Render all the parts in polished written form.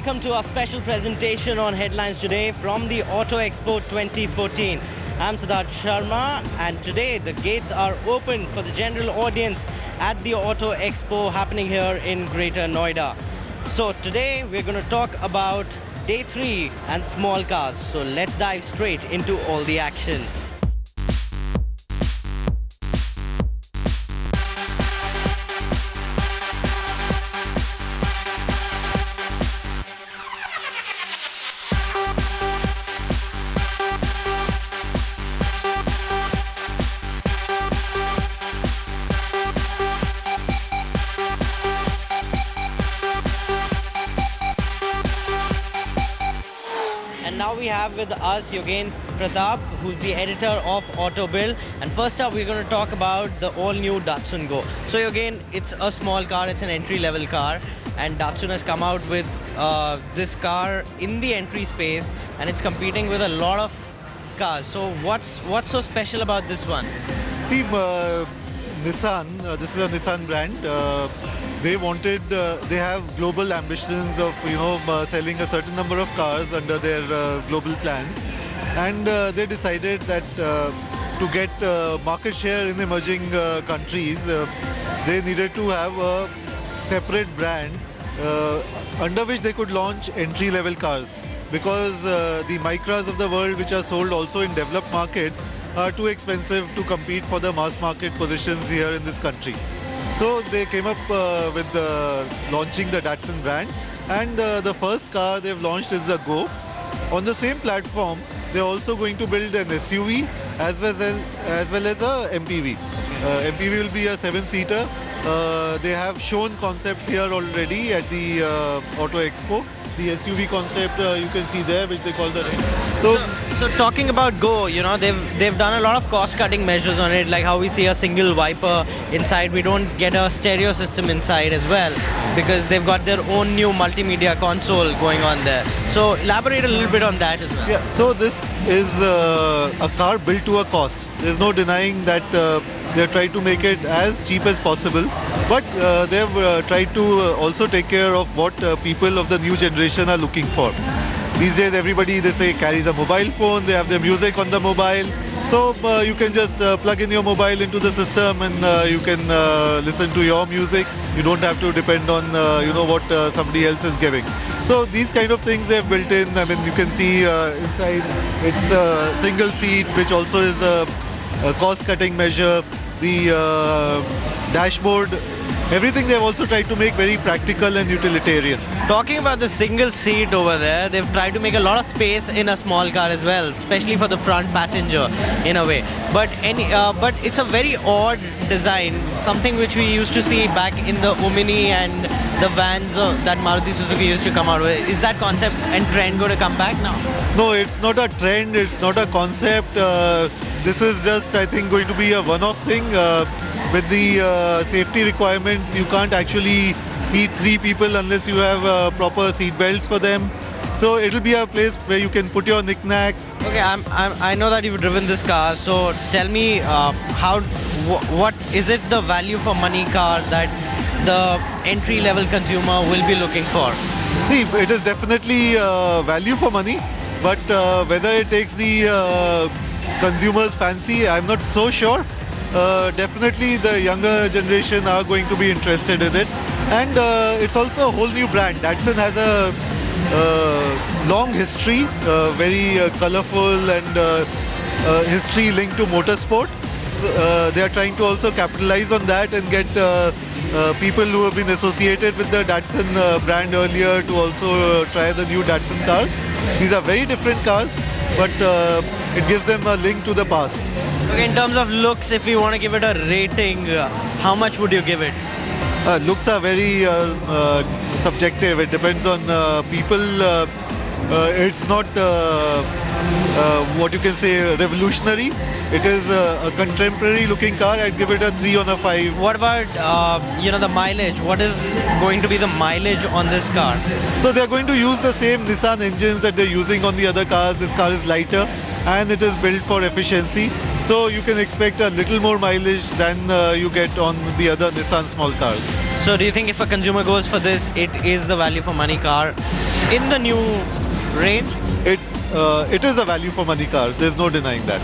welcome to our special presentation on Headlines today from the Auto Expo 2014. I'm Siddharth Sharma, and today the gates are open for the general audience at the Auto Expo happening here in Greater Noida. So today we're going to talk about Day 3 and small cars. So let's dive straight into all the action. And now we have with us Yogen Pratap, who's the editor of Autobill. And first up, we're going to talk about the all-new Datsun Go. So Yogen, it's a small car, it's an entry-level car, and Datsun has come out with this car in the entry space, and it's competing with a lot of cars. So what's so special about this one? See, Nissan, this is a Nissan brand. They have global ambitions of, selling a certain number of cars under their global plans. And they decided that to get market share in emerging countries, they needed to have a separate brand under which they could launch entry-level cars. Because the Micras of the world, which are sold also in developed markets, are too expensive to compete for the mass market positions here in this country. So they came up with launching the Datsun brand, and the first car they've launched is the Go. On the same platform, they're also going to build an SUV as well as a MPV. MPV will be a 7-seater. They have shown concepts here already at the Auto Expo. The SUV concept you can see there, which they call the Range. So talking about Go, they've done a lot of cost-cutting measures on it, like how we see a single wiper inside. We don't get a stereo system inside as well, because they've got their own new multimedia console going on there. So elaborate a little bit on that as well. Yeah, so this is a car built to a cost. There's no denying that they've tried to make it as cheap as possible, but they've tried to also take care of what people of the new generation are looking for. These days everybody, they say, carries a mobile phone, they have their music on the mobile, so you can just plug in your mobile into the system and you can listen to your music. You don't have to depend on what somebody else is giving. So these kind of things they've built in. I mean, you can see inside it's a single seat, which also is a cost-cutting measure. The dashboard, everything they've also tried to make very practical and utilitarian. Talking about the single seat over there, they've tried to make a lot of space in a small car as well, especially for the front passenger in a way. But it's a very odd design, something which we used to see back in the Omni and the vans that Maruti Suzuki used to come out with. Is that concept and trend going to come back now? No, it's not a trend, it's not a concept. This is just, I think, going to be a one-off thing. With the safety requirements, you can't actually seat 3 people unless you have proper seat belts for them. So it'll be a place where you can put your knickknacks. Okay, I know that you've driven this car, so tell me what is it the value for money car that the entry-level consumer will be looking for? See, it is definitely value for money, but whether it takes the consumer's fancy, I'm not so sure. Definitely the younger generation are going to be interested in it, and it's also a whole new brand. Datsun has a long history, very colorful and history linked to motorsport. So they are trying to also capitalize on that and get people who have been associated with the Datsun brand earlier to also try the new Datsun cars. These are very different cars, but it gives them a link to the past. Okay, in terms of looks, if you want to give it a rating, how much would you give it? Looks are very subjective. It depends on people. It's not what you can say revolutionary. It is a contemporary looking car. I'd give it a 3 on a 5. What about the mileage? What is going to be the mileage on this car? So they're going to use the same Nissan engines that they're using on the other cars. This car is lighter and it is built for efficiency. So you can expect a little more mileage than you get on the other Nissan small cars. So do you think if a consumer goes for this, it is the value for money car? in the new range? It is a value for money car. There's no denying that.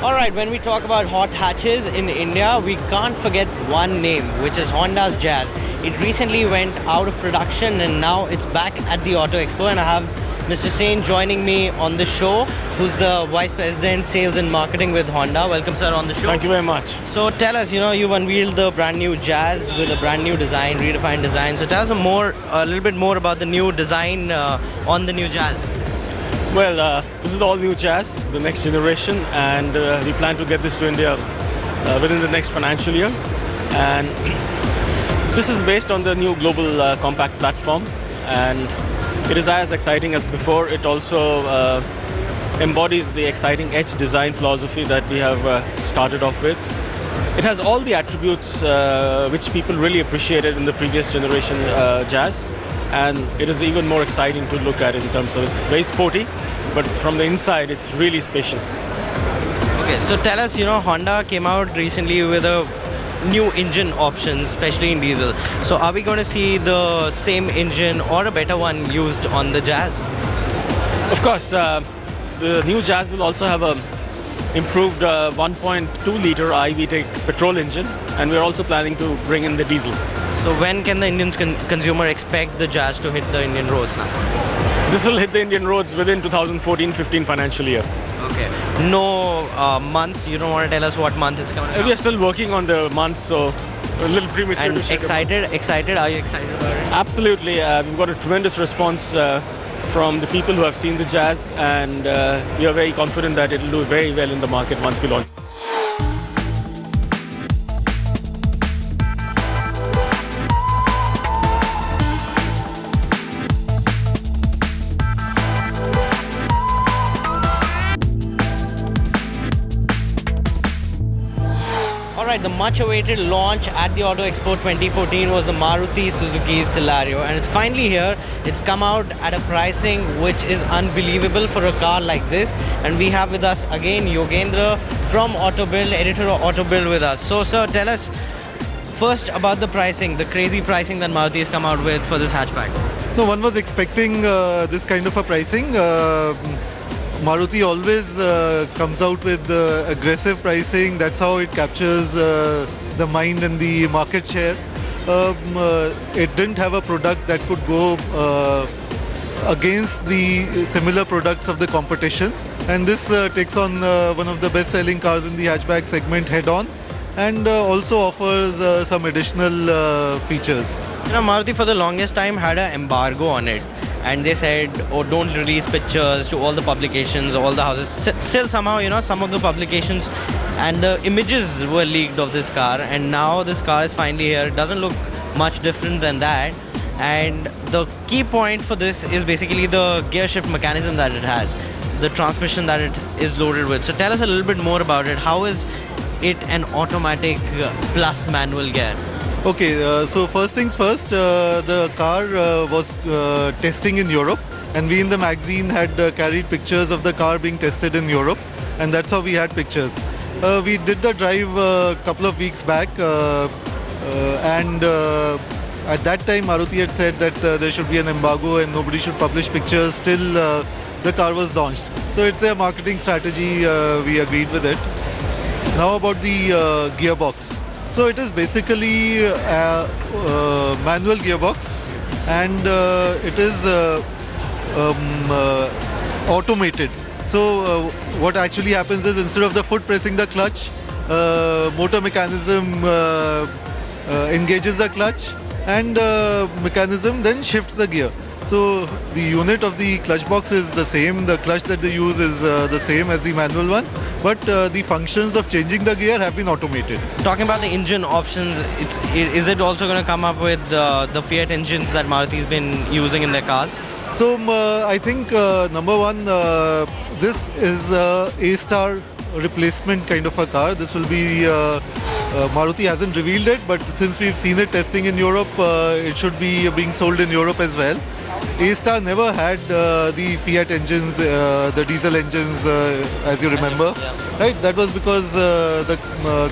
Alright, when we talk about hot hatches in India, we can't forget one name, which is Honda's Jazz. It recently went out of production and now it's back at the Auto Expo, and I have Mr. Sen joining me on the show, who's the Vice President Sales and Marketing with Honda. Welcome, sir, on the show. Thank you very much. So tell us, you've unveiled the brand new Jazz with a brand new design, redefined design. So tell us a little bit more about the new design on the new Jazz. Well, this is the all-new Jazz, the next generation, and we plan to get this to India within the next financial year. And this is based on the new global compact platform, and it is as exciting as before. It also embodies the exciting edge design philosophy that we have started off with. It has all the attributes which people really appreciated in the previous generation Jazz. And it is even more exciting to look at in terms of it's very sporty, but from the inside it's really spacious. Okay, so tell us, Honda came out recently with a new engine options, especially in diesel. So are we going to see the same engine or a better one used on the Jazz? Of course, the new Jazz will also have a improved 1.2 liter iVTEC petrol engine, and we're also planning to bring in the diesel. So when can the Indian consumer expect the Jazz to hit the Indian roads now? This will hit the Indian roads within 2014-15 financial year. Okay. No month, you don't want to tell us what month it's coming out? We are still working on the month, so a little premature. And to excited? Are you excited about it? Absolutely. We've got a tremendous response from the people who have seen the Jazz, and we are very confident that it will do very well in the market once we launch. Alright, the much-awaited launch at the Auto Expo 2014 was the Maruti Suzuki Celerio, and it's finally here. It's come out at a pricing which is unbelievable for a car like this, and we have with us again Yogendra from AutoBuild, editor of AutoBuild with us. So sir, tell us first about the pricing, the crazy pricing that Maruti has come out with for this hatchback. No one was expecting this kind of a pricing. Maruti always comes out with aggressive pricing. That's how it captures the mind and the market share. It didn't have a product that could go against the similar products of the competition. And this takes on one of the best-selling cars in the hatchback segment head-on, and also offers some additional features. Maruti for the longest time had an embargo on it. And they said, oh, don't release pictures to all the publications, all the houses. Still somehow, some of the publications and the images were leaked of this car. And now this car is finally here. It doesn't look much different than that. And the key point for this is basically the gear shift mechanism that it has, the transmission that it is loaded with. So tell us a little bit more about it. How is it an automatic plus manual gear? Okay, so first things first, the car was testing in Europe, and we in the magazine had carried pictures of the car being tested in Europe, and that's how we had pictures. We did the drive a couple of weeks back, and at that time Maruti had said that there should be an embargo and nobody should publish pictures till the car was launched. So it's a marketing strategy, we agreed with it. Now about the gearbox. So it is basically a manual gearbox, and it is automated. So what actually happens is, instead of the foot pressing the clutch, motor mechanism engages the clutch, and mechanism then shifts the gear. So the unit of the clutch box is the same, the clutch that they use is the same as the manual one, but the functions of changing the gear have been automated. Talking about the engine options, is it also going to come up with the Fiat engines that Maruti's been using in their cars? So I think number one, this is a A-star replacement kind of a car. This will be, Maruti hasn't revealed it, but since we've seen it testing in Europe, it should be being sold in Europe as well. A-Star never had the Fiat engines, the diesel engines, as you remember. Right? That was because the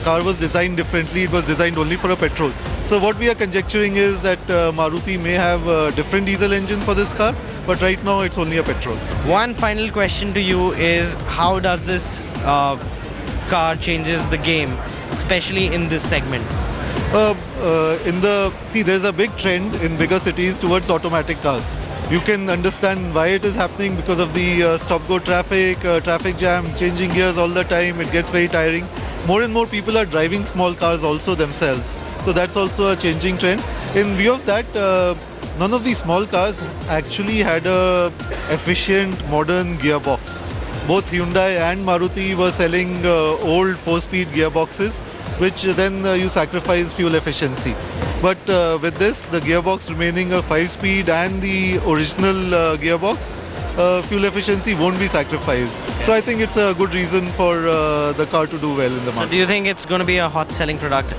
car was designed differently. It was designed only for a petrol. So what we are conjecturing is that Maruti may have a different diesel engine for this car, but right now it's only a petrol. One final question to you is, how does this car changes the game, especially in this segment? There's a big trend in bigger cities towards automatic cars. You can understand why it is happening because of the stop-go traffic, traffic jam, changing gears all the time. It gets very tiring. More and more people are driving small cars also themselves. So that's also a changing trend. In view of that, none of these small cars actually had a efficient modern gearbox. Both Hyundai and Maruti were selling old 4-speed gearboxes, which then you sacrifice fuel efficiency. But with this, the gearbox remaining a 5-speed and the original gearbox, fuel efficiency won't be sacrificed. So I think it's a good reason for the car to do well in the market. So do you think it's going to be a hot selling product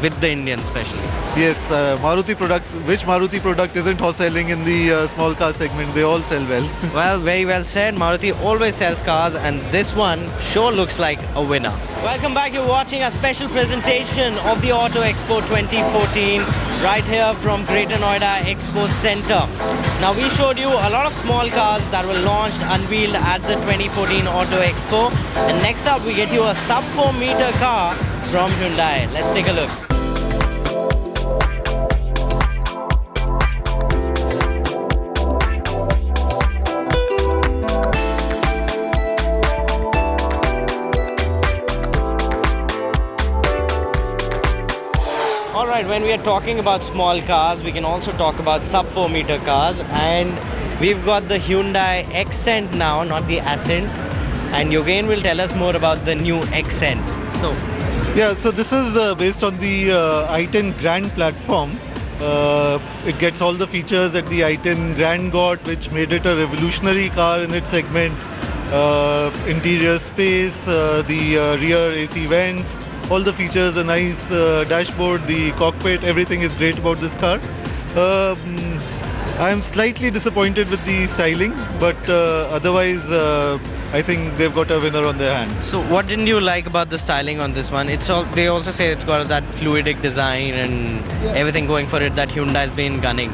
with the Indians especially? Yes, Maruti products. Which Maruti product isn't hot selling in the small car segment? They all sell well. Well, very well said. Maruti always sells cars, and this one sure looks like a winner. Welcome back. You're watching a special presentation of the Auto Expo 2014 right here from Greater Noida Expo Center. Now, we showed you a lot of small cars that were launched, unveiled at the 2014 Auto Expo. And next up, we get you a sub 4-meter car from Hyundai. Let's take a look. Alright, when we are talking about small cars, we can also talk about sub 4-meter cars, and we've got the Hyundai Accent now, not the Ascent, and Yogen will tell us more about the new Accent. So this is based on the i10 Grand platform. It gets all the features that the i10 Grand got, which made it a revolutionary car in its segment. Interior space, the rear AC vents, all the features, a nice dashboard, the cockpit, everything is great about this car. I am slightly disappointed with the styling, but otherwise I think they've got a winner on their hands. So what didn't you like about the styling on this one? They also say it's got that fluidic design and everything going for it that Hyundai's been gunning.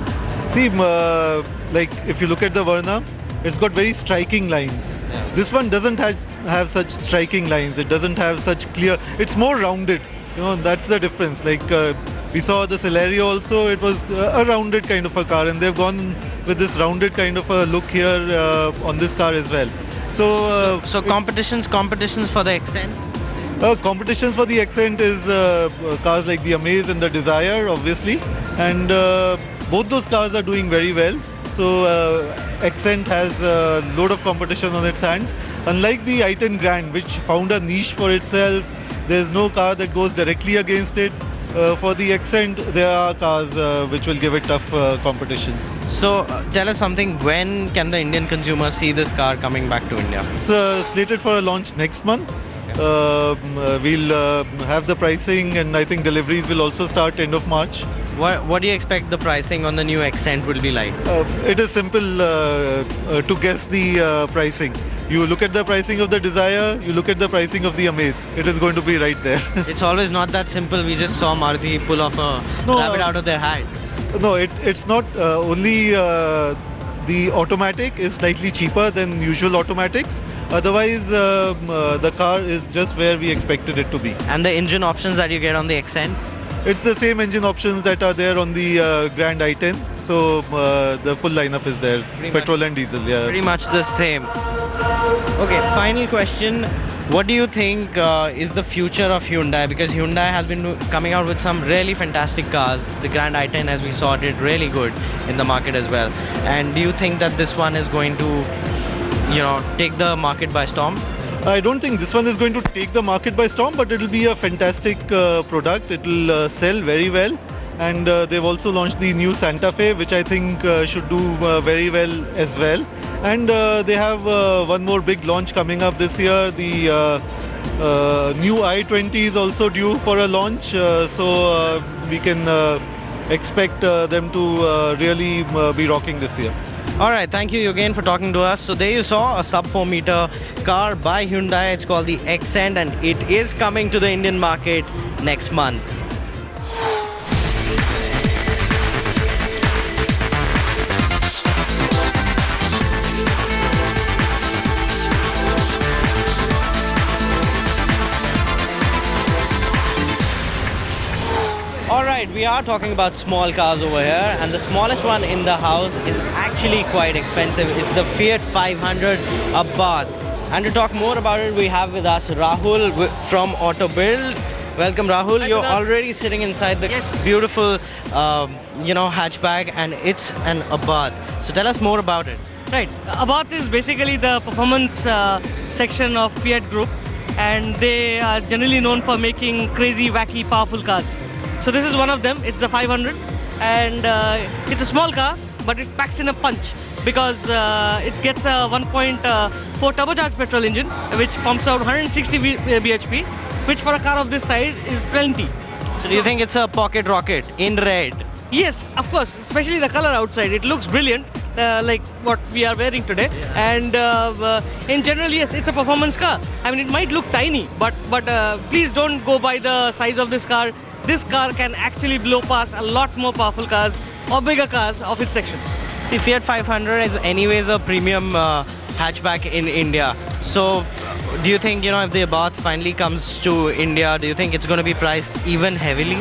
See, like if you look at the Verna, it's got very striking lines. Yeah. This one doesn't have such striking lines. It doesn't have such clear. It's more rounded. You know, that's the difference. Like we saw the Celerio also. It was a rounded kind of a car, and they've gone with this rounded kind of a look here on this car as well. So competitions for the Accent? Competitions for the Accent is cars like the Amaze and the Desire, obviously, and both those cars are doing very well. So Accent has a load of competition on its hands. Unlike the i10 Grand, which found a niche for itself, there's no car that goes directly against it. For the Accent, there are cars which will give it tough competition. So tell us something, when can the Indian consumer see this car coming back to India? It's slated for a launch next month. We'll have the pricing, and I think deliveries will also start end of March. What do you expect the pricing on the new Accent will be like? It is simple to guess the pricing. You look at the pricing of the Desire, you look at the pricing of the Amaze. It is going to be right there. It's always not that simple. We just saw Maruti pull off a rabbit out of their hat. No, it's not. Only the automatic is slightly cheaper than usual automatics. Otherwise, the car is just where we expected it to be. And the engine options that you get on the Accent? It's the same engine options that are there on the Grand i10. So the full lineup is there, petrol and diesel. Yeah. Pretty much the same. Okay, final question. What do you think is the future of Hyundai? Because Hyundai has been coming out with some really fantastic cars. The Grand i10, as we saw, did really good in the market as well. And do you think that this one is going to, take the market by storm? I don't think this one is going to take the market by storm, but it will be a fantastic product. It will sell very well. And they've also launched the new Santa Fe, which I think should do very well as well. And they have one more big launch coming up this year. The new i20 is also due for a launch. So we can expect them to really be rocking this year. All right, thank you again for talking to us. So there you saw a sub 4 meter car by Hyundai. It's called the Accent and it is coming to the Indian market next month. Alright, we are talking about small cars over here, and the smallest one in the house is actually quite expensive. It's the Fiat 500 Abarth. And to talk more about it, we have with us Rahul from AutoBuild. Welcome, Rahul. Hi, You're Siddharth. already sitting inside the beautiful, hatchback, and it's an Abarth. So tell us more about it. Right. Abarth is basically the performance section of Fiat Group, and they are generally known for making crazy, wacky, powerful cars. So this is one of them. It's the 500, and it's a small car, but it packs in a punch because it gets a 1.4 turbocharged petrol engine, which pumps out 160 bhp, which for a car of this size is plenty. So do you think it's a pocket rocket in red? Yes, of course, especially the color outside. It looks brilliant, like what we are wearing today. And in general, yes, it's a performance car. I mean, it might look tiny, but please don't go by the size of this car. This car can actually blow past a lot more powerful cars or bigger cars of its section. See, Fiat 500 is anyways a premium hatchback in India. So do you think, if the Abarth finally comes to India, do you think it's going to be priced even heavily?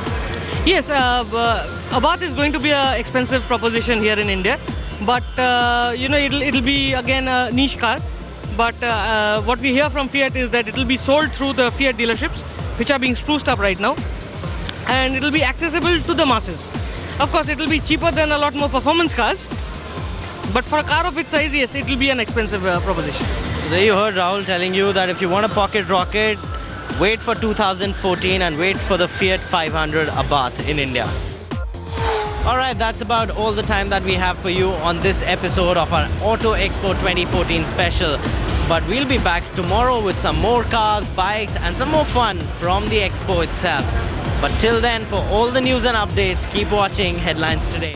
Yes, Abarth is going to be an expensive proposition here in India, but it'll be again a niche car. But what we hear from Fiat is that it'll be sold through the Fiat dealerships, which are being spruced up right now, and it'll be accessible to the masses. Of course, it'll be cheaper than a lot more performance cars, but for a car of its size, yes, it'll be an expensive proposition. So there you heard Rahul telling you that if you want a pocket rocket, wait for 2014 and wait for the Fiat 500 Abarth in India. Alright, that's about all the time that we have for you on this episode of our Auto Expo 2014 special. But we'll be back tomorrow with some more cars, bikes and some more fun from the expo itself. But till then, for all the news and updates, keep watching Headlines Today.